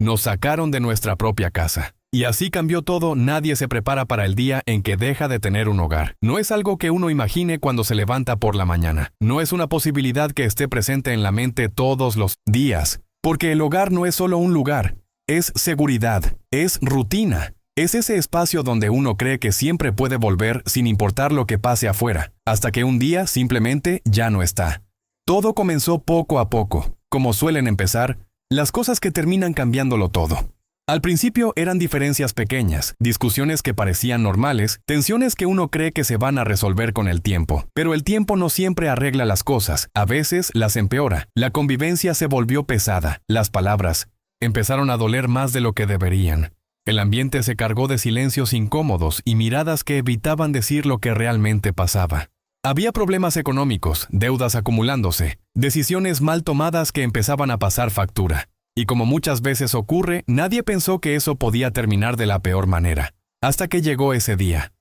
Nos sacaron de nuestra propia casa. Y así cambió todo. Nadie se prepara para el día en que deja de tener un hogar. No es algo que uno imagine cuando se levanta por la mañana. No es una posibilidad que esté presente en la mente todos los días. Porque el hogar no es solo un lugar. Es seguridad. Es rutina. Es ese espacio donde uno cree que siempre puede volver sin importar lo que pase afuera. Hasta que un día simplemente ya no está. Todo comenzó poco a poco. Como suelen empezar, las cosas que terminan cambiándolo todo. Al principio eran diferencias pequeñas, discusiones que parecían normales, tensiones que uno cree que se van a resolver con el tiempo. Pero el tiempo no siempre arregla las cosas, a veces las empeora. La convivencia se volvió pesada, las palabras empezaron a doler más de lo que deberían. El ambiente se cargó de silencios incómodos y miradas que evitaban decir lo que realmente pasaba. Había problemas económicos, deudas acumulándose, decisiones mal tomadas que empezaban a pasar factura. Y como muchas veces ocurre, nadie pensó que eso podía terminar de la peor manera. Hasta que llegó ese día.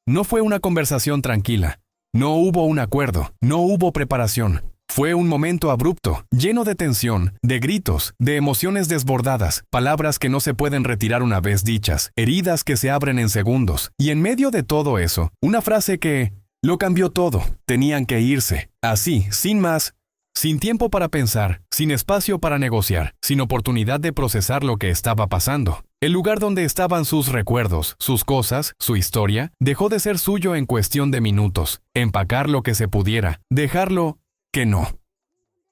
No fue una conversación tranquila. No hubo un acuerdo. No hubo preparación. Fue un momento abrupto, lleno de tensión, de gritos, de emociones desbordadas, palabras que no se pueden retirar una vez dichas, heridas que se abren en segundos. Y en medio de todo eso, una frase que lo cambió todo. Tenían que irse. Así, sin más. Sin tiempo para pensar, sin espacio para negociar, sin oportunidad de procesar lo que estaba pasando. El lugar donde estaban sus recuerdos, sus cosas, su historia, dejó de ser suyo en cuestión de minutos. Empacar lo que se pudiera, dejarlo que no.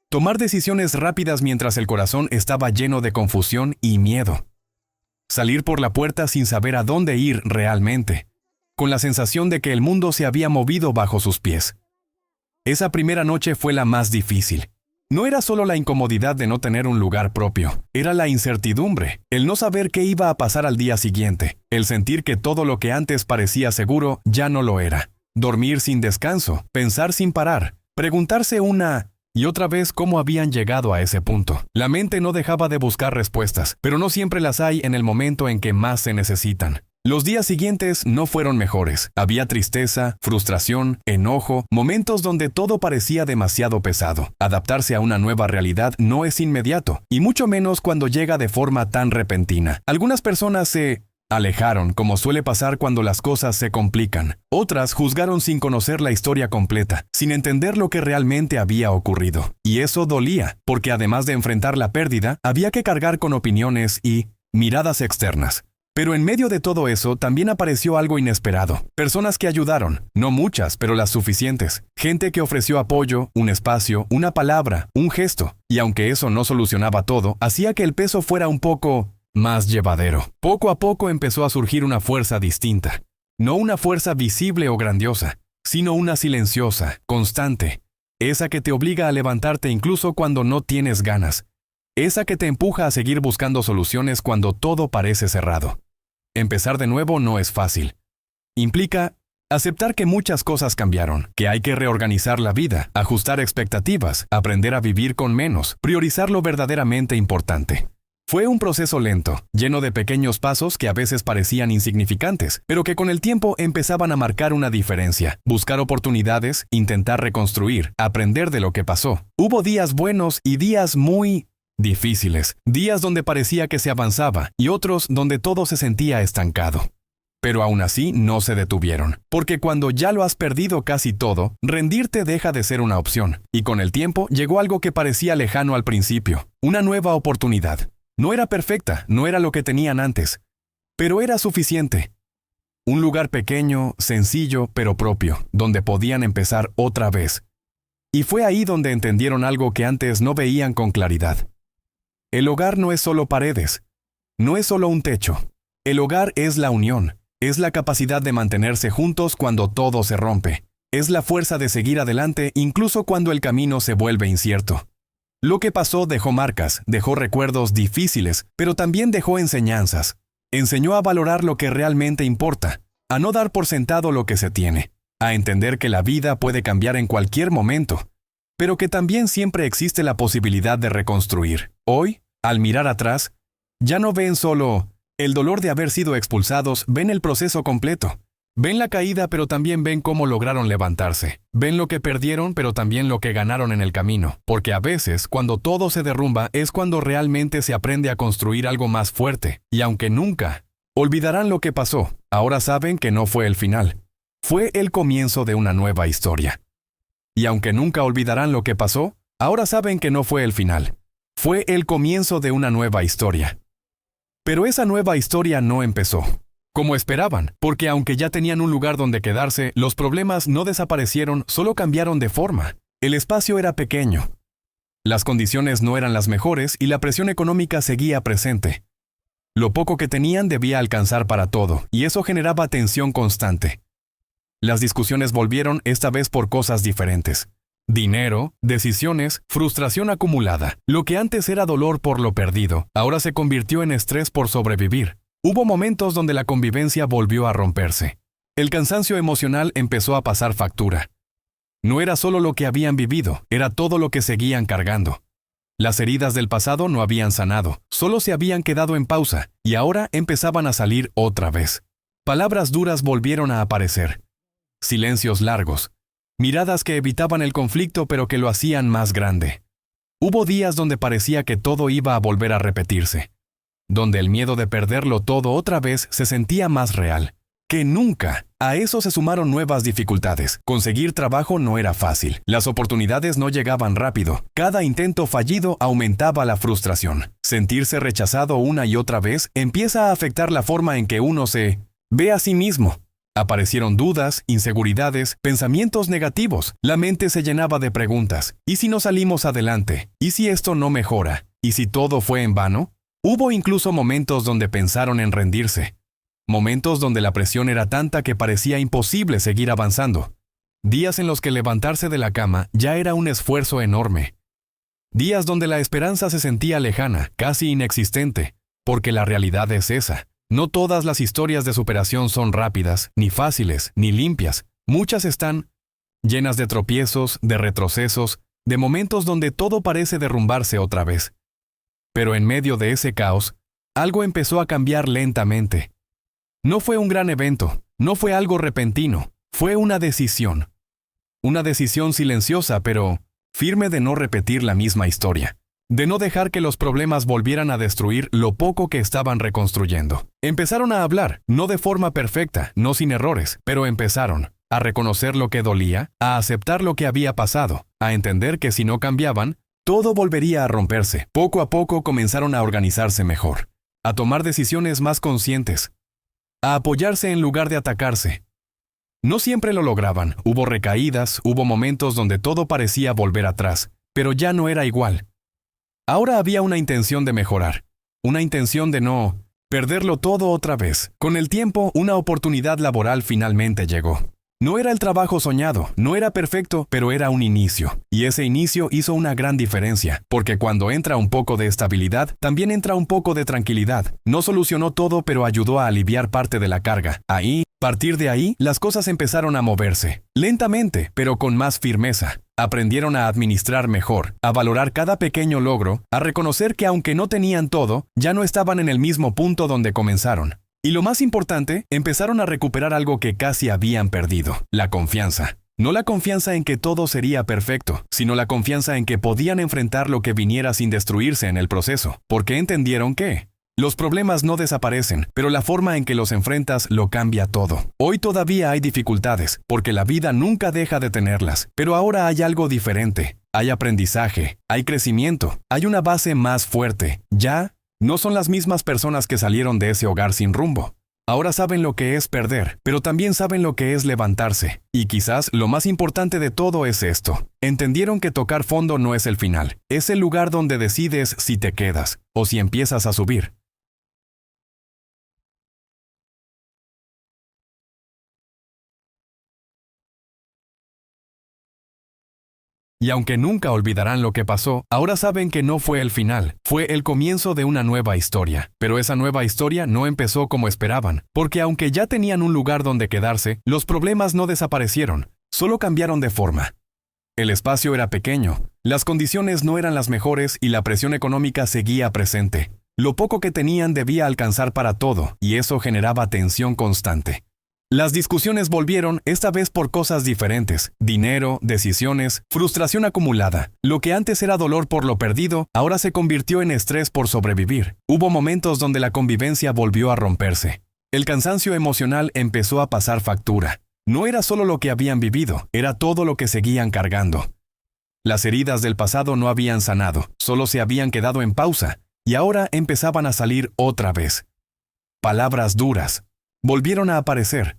Tomar decisiones rápidas mientras el corazón estaba lleno de confusión y miedo. Salir por la puerta sin saber a dónde ir realmente, con la sensación de que el mundo se había movido bajo sus pies. Esa primera noche fue la más difícil. No era solo la incomodidad de no tener un lugar propio, era la incertidumbre, el no saber qué iba a pasar al día siguiente, el sentir que todo lo que antes parecía seguro ya no lo era. Dormir sin descanso, pensar sin parar, preguntarse una y otra vez cómo habían llegado a ese punto. La mente no dejaba de buscar respuestas, pero no siempre las hay en el momento en que más se necesitan. Los días siguientes no fueron mejores. Había tristeza, frustración, enojo, momentos donde todo parecía demasiado pesado. Adaptarse a una nueva realidad no es inmediato, y mucho menos cuando llega de forma tan repentina. Algunas personas se alejaron, como suele pasar cuando las cosas se complican. Otras juzgaron sin conocer la historia completa, sin entender lo que realmente había ocurrido. Y eso dolía, porque además de enfrentar la pérdida, había que cargar con opiniones y miradas externas. Pero en medio de todo eso también apareció algo inesperado. Personas que ayudaron, no muchas, pero las suficientes. Gente que ofreció apoyo, un espacio, una palabra, un gesto. Y aunque eso no solucionaba todo, hacía que el peso fuera un poco más llevadero. Poco a poco empezó a surgir una fuerza distinta. No una fuerza visible o grandiosa, sino una silenciosa, constante. Esa que te obliga a levantarte incluso cuando no tienes ganas. Esa que te empuja a seguir buscando soluciones cuando todo parece cerrado. Empezar de nuevo no es fácil. Implica aceptar que muchas cosas cambiaron, que hay que reorganizar la vida, ajustar expectativas, aprender a vivir con menos, priorizar lo verdaderamente importante. Fue un proceso lento, lleno de pequeños pasos que a veces parecían insignificantes, pero que con el tiempo empezaban a marcar una diferencia. Buscar oportunidades, intentar reconstruir, aprender de lo que pasó. Hubo días buenos y días muy difíciles, días donde parecía que se avanzaba y otros donde todo se sentía estancado. Pero aún así no se detuvieron, porque cuando ya lo has perdido casi todo, rendirte deja de ser una opción, y con el tiempo llegó algo que parecía lejano al principio, una nueva oportunidad. No era perfecta, no era lo que tenían antes, pero era suficiente. Un lugar pequeño, sencillo, pero propio, donde podían empezar otra vez. Y fue ahí donde entendieron algo que antes no veían con claridad. El hogar no es solo paredes, no es solo un techo. El hogar es la unión, es la capacidad de mantenerse juntos cuando todo se rompe. Es la fuerza de seguir adelante incluso cuando el camino se vuelve incierto. Lo que pasó dejó marcas, dejó recuerdos difíciles, pero también dejó enseñanzas. Enseñó a valorar lo que realmente importa, a no dar por sentado lo que se tiene, a entender que la vida puede cambiar en cualquier momento, pero que también siempre existe la posibilidad de reconstruir. Hoy, al mirar atrás, ya no ven solo el dolor de haber sido expulsados, ven el proceso completo. Ven la caída, pero también ven cómo lograron levantarse. Ven lo que perdieron, pero también lo que ganaron en el camino. Porque a veces, cuando todo se derrumba, es cuando realmente se aprende a construir algo más fuerte. Y aunque nunca olvidarán lo que pasó, ahora saben que no fue el final. Fue el comienzo de una nueva historia. Y aunque nunca olvidarán lo que pasó, ahora saben que no fue el final. Fue el comienzo de una nueva historia. Pero esa nueva historia no empezó como esperaban, porque aunque ya tenían un lugar donde quedarse, los problemas no desaparecieron, solo cambiaron de forma. El espacio era pequeño. Las condiciones no eran las mejores y la presión económica seguía presente. Lo poco que tenían debía alcanzar para todo, y eso generaba tensión constante. Las discusiones volvieron, esta vez por cosas diferentes. Dinero, decisiones, frustración acumulada. Lo que antes era dolor por lo perdido, ahora se convirtió en estrés por sobrevivir. Hubo momentos donde la convivencia volvió a romperse. El cansancio emocional empezó a pasar factura. No era solo lo que habían vivido, era todo lo que seguían cargando. Las heridas del pasado no habían sanado, solo se habían quedado en pausa, y ahora empezaban a salir otra vez. Palabras duras volvieron a aparecer. Silencios largos. Miradas que evitaban el conflicto pero que lo hacían más grande. Hubo días donde parecía que todo iba a volver a repetirse. Donde el miedo de perderlo todo otra vez se sentía más real que nunca. A eso se sumaron nuevas dificultades. Conseguir trabajo no era fácil. Las oportunidades no llegaban rápido. Cada intento fallido aumentaba la frustración. Sentirse rechazado una y otra vez empieza a afectar la forma en que uno se ve a sí mismo. Aparecieron dudas, inseguridades, pensamientos negativos. La mente se llenaba de preguntas. ¿Y si no salimos adelante? ¿Y si esto no mejora? ¿Y si todo fue en vano? Hubo incluso momentos donde pensaron en rendirse. Momentos donde la presión era tanta que parecía imposible seguir avanzando. Días en los que levantarse de la cama ya era un esfuerzo enorme. Días donde la esperanza se sentía lejana, casi inexistente, porque la realidad es esa. No todas las historias de superación son rápidas, ni fáciles, ni limpias. Muchas están llenas de tropiezos, de retrocesos, de momentos donde todo parece derrumbarse otra vez. Pero en medio de ese caos, algo empezó a cambiar lentamente. No fue un gran evento, no fue algo repentino, fue una decisión. Una decisión silenciosa, pero firme de no repetir la misma historia. De no dejar que los problemas volvieran a destruir lo poco que estaban reconstruyendo. Empezaron a hablar, no de forma perfecta, no sin errores, pero empezaron a reconocer lo que dolía, a aceptar lo que había pasado, a entender que si no cambiaban, todo volvería a romperse. Poco a poco comenzaron a organizarse mejor, a tomar decisiones más conscientes, a apoyarse en lugar de atacarse. No siempre lo lograban, hubo recaídas, hubo momentos donde todo parecía volver atrás, pero ya no era igual. Ahora había una intención de mejorar, una intención de no perderlo todo otra vez. Con el tiempo, una oportunidad laboral finalmente llegó. No era el trabajo soñado, no era perfecto, pero era un inicio. Y ese inicio hizo una gran diferencia, porque cuando entra un poco de estabilidad, también entra un poco de tranquilidad. No solucionó todo, pero ayudó a aliviar parte de la carga. A partir de ahí, las cosas empezaron a moverse. Lentamente, pero con más firmeza. Aprendieron a administrar mejor, a valorar cada pequeño logro, a reconocer que aunque no tenían todo, ya no estaban en el mismo punto donde comenzaron. Y lo más importante, empezaron a recuperar algo que casi habían perdido, la confianza. No la confianza en que todo sería perfecto, sino la confianza en que podían enfrentar lo que viniera sin destruirse en el proceso, porque entendieron que los problemas no desaparecen, pero la forma en que los enfrentas lo cambia todo. Hoy todavía hay dificultades, porque la vida nunca deja de tenerlas, pero ahora hay algo diferente. Hay aprendizaje, hay crecimiento, hay una base más fuerte. Ya no son las mismas personas que salieron de ese hogar sin rumbo. Ahora saben lo que es perder, pero también saben lo que es levantarse. Y quizás lo más importante de todo es esto. Entendieron que tocar fondo no es el final. Es el lugar donde decides si te quedas o si empiezas a subir. Y aunque nunca olvidarán lo que pasó, ahora saben que no fue el final, fue el comienzo de una nueva historia. Pero esa nueva historia no empezó como esperaban, porque aunque ya tenían un lugar donde quedarse, los problemas no desaparecieron, solo cambiaron de forma. El espacio era pequeño, las condiciones no eran las mejores y la presión económica seguía presente. Lo poco que tenían debía alcanzar para todo, y eso generaba tensión constante. Las discusiones volvieron, esta vez por cosas diferentes: dinero, decisiones, frustración acumulada. Lo que antes era dolor por lo perdido, ahora se convirtió en estrés por sobrevivir. Hubo momentos donde la convivencia volvió a romperse. El cansancio emocional empezó a pasar factura. No era solo lo que habían vivido, era todo lo que seguían cargando. Las heridas del pasado no habían sanado, solo se habían quedado en pausa, y ahora empezaban a salir otra vez. Palabras duras volvieron a aparecer.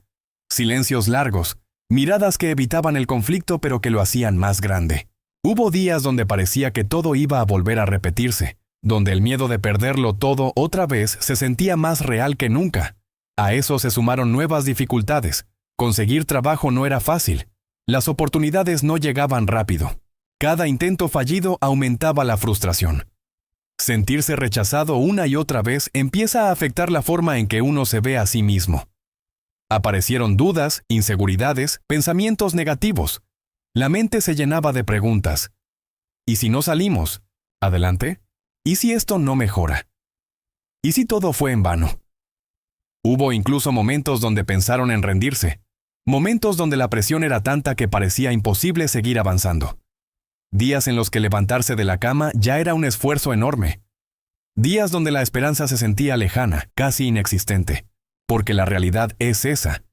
Silencios largos, miradas que evitaban el conflicto pero que lo hacían más grande. Hubo días donde parecía que todo iba a volver a repetirse, donde el miedo de perderlo todo otra vez se sentía más real que nunca. A eso se sumaron nuevas dificultades. Conseguir trabajo no era fácil. Las oportunidades no llegaban rápido. Cada intento fallido aumentaba la frustración. Sentirse rechazado una y otra vez empieza a afectar la forma en que uno se ve a sí mismo. Aparecieron dudas, inseguridades, pensamientos negativos. La mente se llenaba de preguntas. ¿Y si no salimos? ¿Adelante? ¿Y si esto no mejora? ¿Y si todo fue en vano? Hubo incluso momentos donde pensaron en rendirse. Momentos donde la presión era tanta que parecía imposible seguir avanzando. Días en los que levantarse de la cama ya era un esfuerzo enorme. Días donde la esperanza se sentía lejana, casi inexistente. Porque la realidad es esa.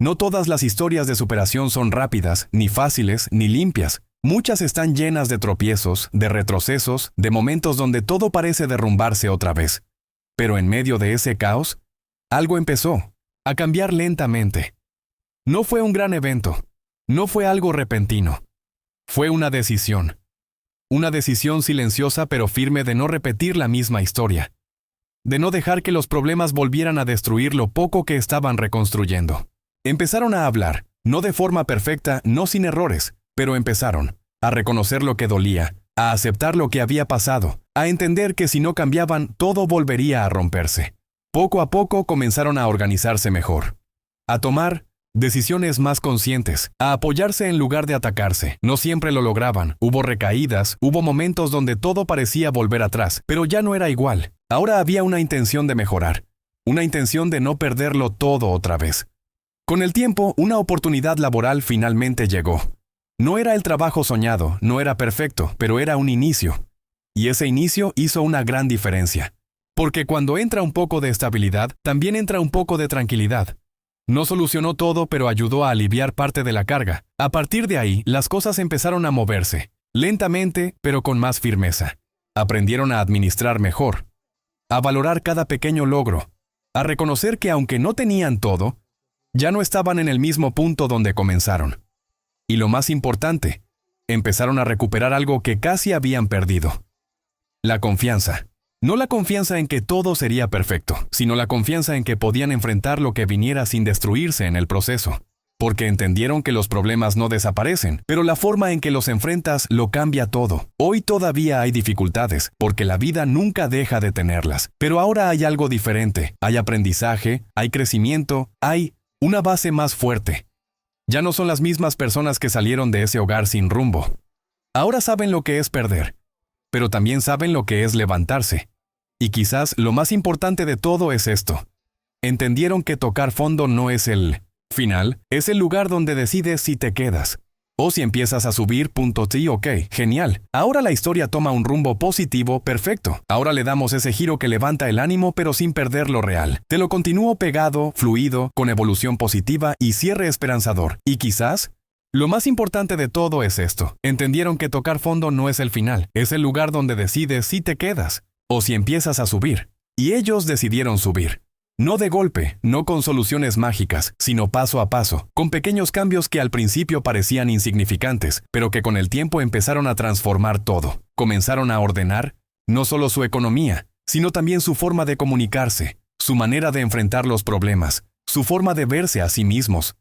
No todas las historias de superación son rápidas, ni fáciles, ni limpias. Muchas están llenas de tropiezos, de retrocesos, de momentos donde todo parece derrumbarse otra vez. Pero en medio de ese caos, algo empezó a cambiar lentamente. No fue un gran evento. No fue algo repentino. Fue una decisión. Una decisión silenciosa pero firme de no repetir la misma historia. De no dejar que los problemas volvieran a destruir lo poco que estaban reconstruyendo. Empezaron a hablar, no de forma perfecta, no sin errores, pero empezaron a reconocer lo que dolía, a aceptar lo que había pasado, a entender que si no cambiaban, todo volvería a romperse. Poco a poco comenzaron a organizarse mejor. A tomar decisiones más conscientes, a apoyarse en lugar de atacarse. No siempre lo lograban, hubo recaídas, hubo momentos donde todo parecía volver atrás, pero ya no era igual. Ahora había una intención de mejorar, una intención de no perderlo todo otra vez. Con el tiempo, una oportunidad laboral finalmente llegó. No era el trabajo soñado, no era perfecto, pero era un inicio. Y ese inicio hizo una gran diferencia. Porque cuando entra un poco de estabilidad, también entra un poco de tranquilidad. No solucionó todo, pero ayudó a aliviar parte de la carga. A partir de ahí, las cosas empezaron a moverse, lentamente, pero con más firmeza. Aprendieron a administrar mejor, a valorar cada pequeño logro, a reconocer que aunque no tenían todo, ya no estaban en el mismo punto donde comenzaron. Y lo más importante, empezaron a recuperar algo que casi habían perdido: la confianza. No la confianza en que todo sería perfecto, sino la confianza en que podían enfrentar lo que viniera sin destruirse en el proceso. Porque entendieron que los problemas no desaparecen, pero la forma en que los enfrentas lo cambia todo. Hoy todavía hay dificultades, porque la vida nunca deja de tenerlas. Pero ahora hay algo diferente. Hay aprendizaje, hay crecimiento, hay una base más fuerte. Ya no son las mismas personas que salieron de ese hogar sin rumbo. Ahora saben lo que es perder, pero también saben lo que es levantarse. Y quizás lo más importante de todo es esto: entendieron que tocar fondo no es el final, es el lugar donde decides si te quedas o si empiezas a subir. Sí, ok, genial. Ahora la historia toma un rumbo positivo, perfecto. Ahora le damos ese giro que levanta el ánimo pero sin perder lo real. Te lo continúo pegado, fluido, con evolución positiva y cierre esperanzador. Y quizás lo más importante de todo es esto: entendieron que tocar fondo no es el final, es el lugar donde decides si te quedas o si empiezas a subir. Y ellos decidieron subir. No de golpe, no con soluciones mágicas, sino paso a paso, con pequeños cambios que al principio parecían insignificantes, pero que con el tiempo empezaron a transformar todo. Comenzaron a ordenar, no solo su economía, sino también su forma de comunicarse, su manera de enfrentar los problemas, su forma de verse a sí mismos.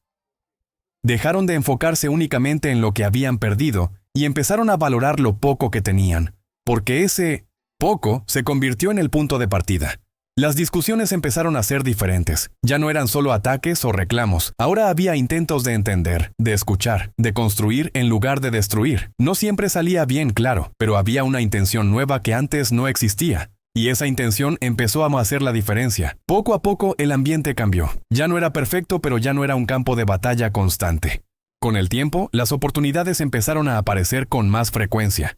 Dejaron de enfocarse únicamente en lo que habían perdido y empezaron a valorar lo poco que tenían, porque ese poco se convirtió en el punto de partida. Las discusiones empezaron a ser diferentes. Ya no eran solo ataques o reclamos. Ahora había intentos de entender, de escuchar, de construir en lugar de destruir. No siempre salía bien, claro, pero había una intención nueva que antes no existía. Y esa intención empezó a hacer la diferencia. Poco a poco el ambiente cambió. Ya no era perfecto, pero ya no era un campo de batalla constante. Con el tiempo, las oportunidades empezaron a aparecer con más frecuencia.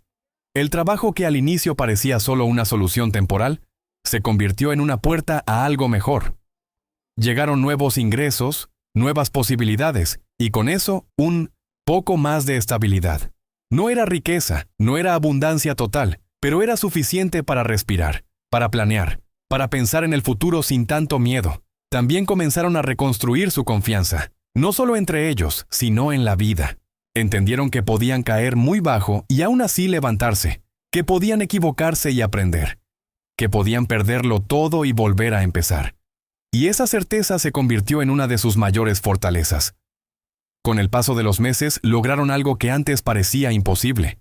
El trabajo que al inicio parecía solo una solución temporal, se convirtió en una puerta a algo mejor. Llegaron nuevos ingresos, nuevas posibilidades, y con eso, un poco más de estabilidad. No era riqueza, no era abundancia total, pero era suficiente para respirar, para planear, para pensar en el futuro sin tanto miedo. También comenzaron a reconstruir su confianza, no solo entre ellos, sino en la vida. Entendieron que podían caer muy bajo y aún así levantarse, que podían equivocarse y aprender, que podían perderlo todo y volver a empezar. Y esa certeza se convirtió en una de sus mayores fortalezas. Con el paso de los meses, lograron algo que antes parecía imposible: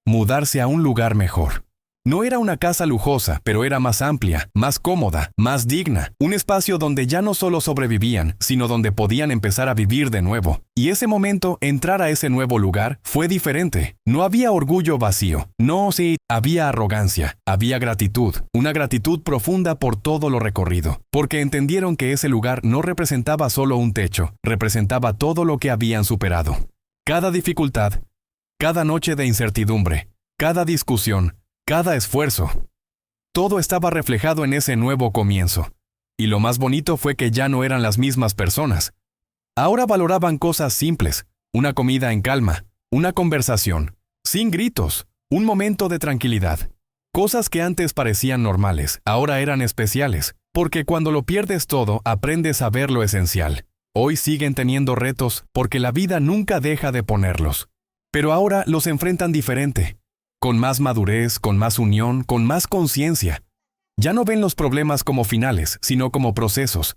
mudarse a un lugar mejor. No era una casa lujosa, pero era más amplia, más cómoda, más digna. Un espacio donde ya no solo sobrevivían, sino donde podían empezar a vivir de nuevo. Y ese momento, entrar a ese nuevo lugar, fue diferente. No había orgullo vacío. No, sí, había arrogancia, había gratitud. Una gratitud profunda por todo lo recorrido. Porque entendieron que ese lugar no representaba solo un techo, representaba todo lo que habían superado. Cada dificultad, cada noche de incertidumbre, cada discusión, cada esfuerzo. Todo estaba reflejado en ese nuevo comienzo. Y lo más bonito fue que ya no eran las mismas personas. Ahora valoraban cosas simples: una comida en calma, una conversación, sin gritos, un momento de tranquilidad. Cosas que antes parecían normales, ahora eran especiales, porque cuando lo pierdes todo, aprendes a ver lo esencial. Hoy siguen teniendo retos, porque la vida nunca deja de ponerlos. Pero ahora los enfrentan diferente. Con más madurez, con más unión, con más conciencia. Ya no ven los problemas como finales, sino como procesos.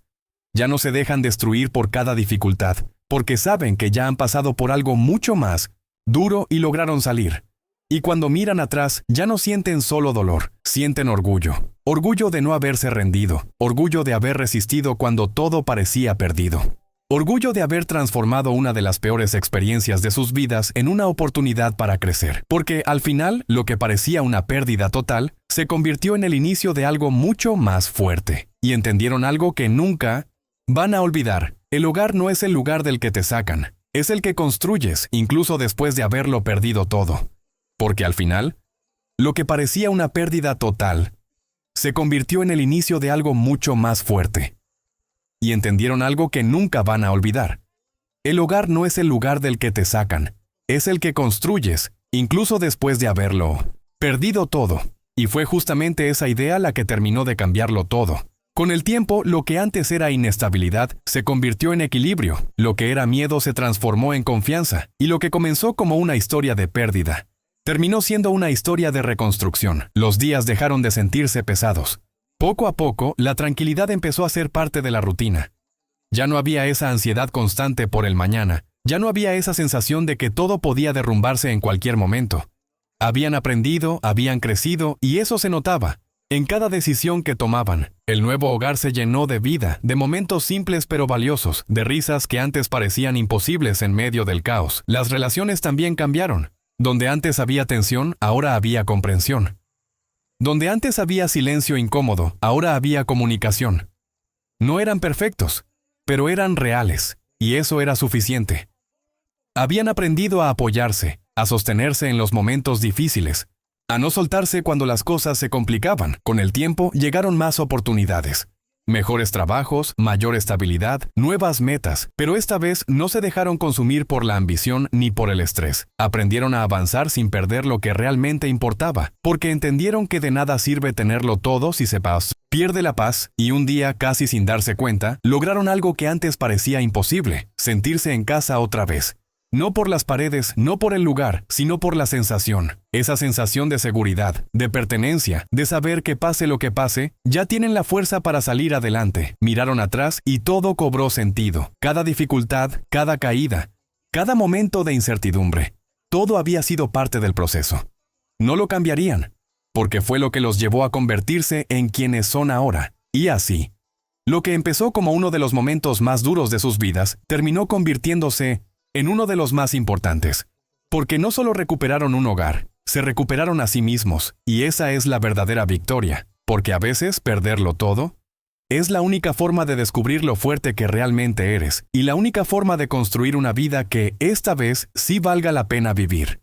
Ya no se dejan destruir por cada dificultad, porque saben que ya han pasado por algo mucho más duro y lograron salir. Y cuando miran atrás, ya no sienten solo dolor, sienten orgullo. Orgullo de no haberse rendido, orgullo de haber resistido cuando todo parecía perdido. Orgullo de haber transformado una de las peores experiencias de sus vidas en una oportunidad para crecer. Porque al final, lo que parecía una pérdida total, se convirtió en el inicio de algo mucho más fuerte. Y entendieron algo que nunca van a olvidar. El hogar no es el lugar del que te sacan, es el que construyes, incluso después de haberlo perdido todo. Porque al final, lo que parecía una pérdida total, se convirtió en el inicio de algo mucho más fuerte. Y entendieron algo que nunca van a olvidar. El hogar no es el lugar del que te sacan, es el que construyes, incluso después de haberlo perdido todo. Y fue justamente esa idea la que terminó de cambiarlo todo. Con el tiempo, lo que antes era inestabilidad se convirtió en equilibrio, lo que era miedo se transformó en confianza, y lo que comenzó como una historia de pérdida terminó siendo una historia de reconstrucción. Los días dejaron de sentirse pesados. Poco a poco, la tranquilidad empezó a ser parte de la rutina. Ya no había esa ansiedad constante por el mañana, ya no había esa sensación de que todo podía derrumbarse en cualquier momento. Habían aprendido, habían crecido, y eso se notaba en cada decisión que tomaban. El nuevo hogar se llenó de vida, de momentos simples pero valiosos, de risas que antes parecían imposibles en medio del caos. Las relaciones también cambiaron. Donde antes había tensión, ahora había comprensión. Donde antes había silencio incómodo, ahora había comunicación. No eran perfectos, pero eran reales, y eso era suficiente. Habían aprendido a apoyarse, a sostenerse en los momentos difíciles, a no soltarse cuando las cosas se complicaban. Con el tiempo llegaron más oportunidades. Mejores trabajos, mayor estabilidad, nuevas metas, pero esta vez no se dejaron consumir por la ambición ni por el estrés. Aprendieron a avanzar sin perder lo que realmente importaba, porque entendieron que de nada sirve tenerlo todo si se pierde la paz, y un día, casi sin darse cuenta, lograron algo que antes parecía imposible: sentirse en casa otra vez. No por las paredes, no por el lugar, sino por la sensación. Esa sensación de seguridad, de pertenencia, de saber que pase lo que pase, ya tienen la fuerza para salir adelante. Miraron atrás y todo cobró sentido. Cada dificultad, cada caída, cada momento de incertidumbre, todo había sido parte del proceso. No lo cambiarían, porque fue lo que los llevó a convertirse en quienes son ahora. Y así, lo que empezó como uno de los momentos más duros de sus vidas, terminó convirtiéndose en uno de los más importantes, porque no solo recuperaron un hogar, se recuperaron a sí mismos, y esa es la verdadera victoria. porque a veces perderlo todo es la única forma de descubrir lo fuerte que realmente eres y la única forma de construir una vida que esta vez sí valga la pena vivir.